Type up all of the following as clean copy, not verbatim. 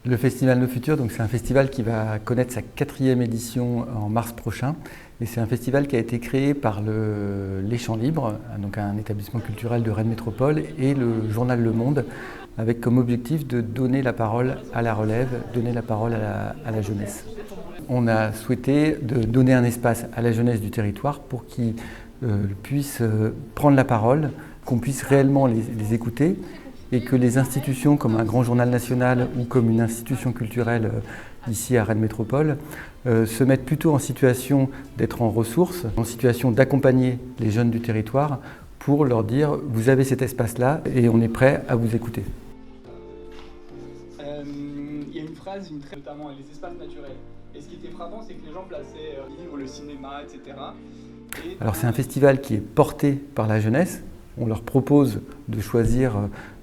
Le Festival Nos Futurs, donc c'est un festival qui va connaître sa 4e édition en mars prochain. Et c'est un festival qui a été créé par les Champs Libres, donc un établissement culturel de Rennes Métropole, et le journal Le Monde, avec comme objectif de donner la parole à la relève, donner la parole à la jeunesse. On a souhaité de donner un espace à la jeunesse du territoire pour qu'ils puissent prendre la parole, qu'on puisse réellement les écouter, et que les institutions comme un grand journal national ou comme une institution culturelle ici à Rennes Métropole se mettent plutôt en situation d'être en ressources, en situation d'accompagner les jeunes du territoire pour leur dire « vous avez cet espace-là et on est prêt à vous écouter ». Il y a une phrase, notamment les espaces naturels. Et ce qui était frappant, c'est que les gens plaçaient les livres, le cinéma, etc. Alors c'est un festival qui est porté par la jeunesse. On leur propose de choisir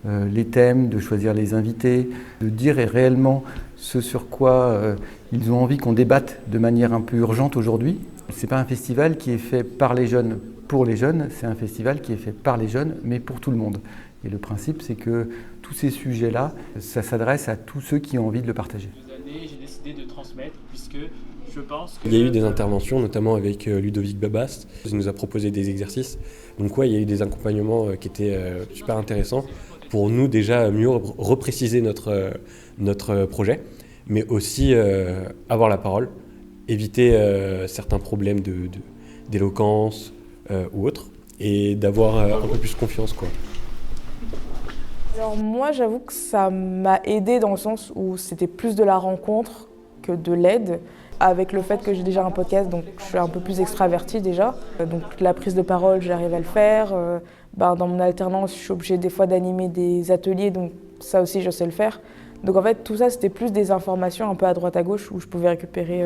les thèmes, de choisir les invités, de dire réellement ce sur quoi ils ont envie qu'on débatte de manière un peu urgente aujourd'hui. Ce n'est pas un festival qui est fait par les jeunes pour les jeunes, c'est un festival qui est fait par les jeunes mais pour tout le monde. Et le principe, c'est que tous ces sujets-là, ça s'adresse à tous ceux qui ont envie de le partager. J'ai décidé de transmettre puisque je pense que... Il y a eu des interventions, notamment avec Ludovic Babast. Il nous a proposé des exercices. Donc il y a eu des accompagnements qui étaient super intéressants pour nous déjà mieux repréciser notre projet, mais aussi avoir la parole, éviter certains problèmes d'éloquence ou autres, et d'avoir un peu plus confiance, quoi. Alors moi, j'avoue que ça m'a aidée dans le sens où c'était plus de la rencontre que de l'aide. Avec le fait que j'ai déjà un podcast, donc je suis un peu plus extravertie déjà. Donc la prise de parole, j'arrive à le faire. Dans mon alternance, je suis obligée des fois d'animer des ateliers, donc ça aussi, je sais le faire. Donc en fait, tout ça, c'était plus des informations un peu à droite à gauche où je pouvais récupérer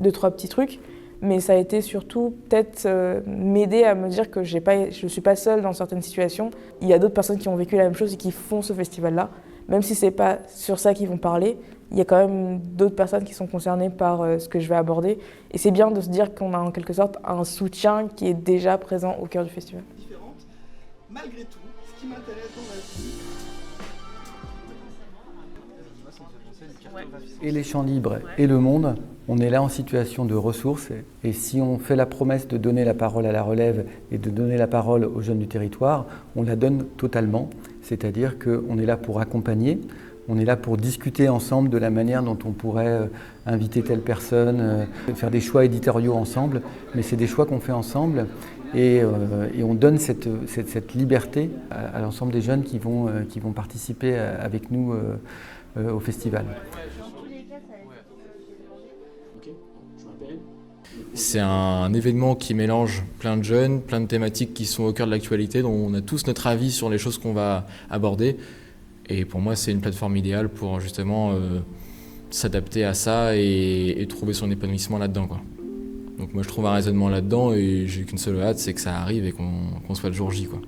2-3 petits trucs. Mais ça a été surtout peut-être m'aider à me dire que je ne suis pas seule dans certaines situations. Il y a d'autres personnes qui ont vécu la même chose et qui font ce festival-là. Même si ce n'est pas sur ça qu'ils vont parler, il y a quand même d'autres personnes qui sont concernées par ce que je vais aborder. Et c'est bien de se dire qu'on a en quelque sorte un soutien qui est déjà présent au cœur du festival. Malgré tout, ce qui m'intéresse dans la vie... Et les Champs Libres et Le Monde, on est là en situation de ressources. Et si on fait la promesse de donner la parole à la relève et de donner la parole aux jeunes du territoire, on la donne totalement. C'est-à-dire qu'on est là pour accompagner, on est là pour discuter ensemble de la manière dont on pourrait inviter telle personne, faire des choix éditoriaux ensemble. Mais c'est des choix qu'on fait ensemble et on donne cette liberté à l'ensemble des jeunes qui vont participer avec nous au festival. C'est un événement qui mélange plein de jeunes, plein de thématiques qui sont au cœur de l'actualité, dont on a tous notre avis sur les choses qu'on va aborder. Et pour moi, c'est une plateforme idéale pour justement s'adapter à ça et trouver son épanouissement là-dedans, quoi. Donc moi, je trouve un raisonnement là-dedans et j'ai qu'une seule hâte, c'est que ça arrive et qu'on soit le jour J, quoi.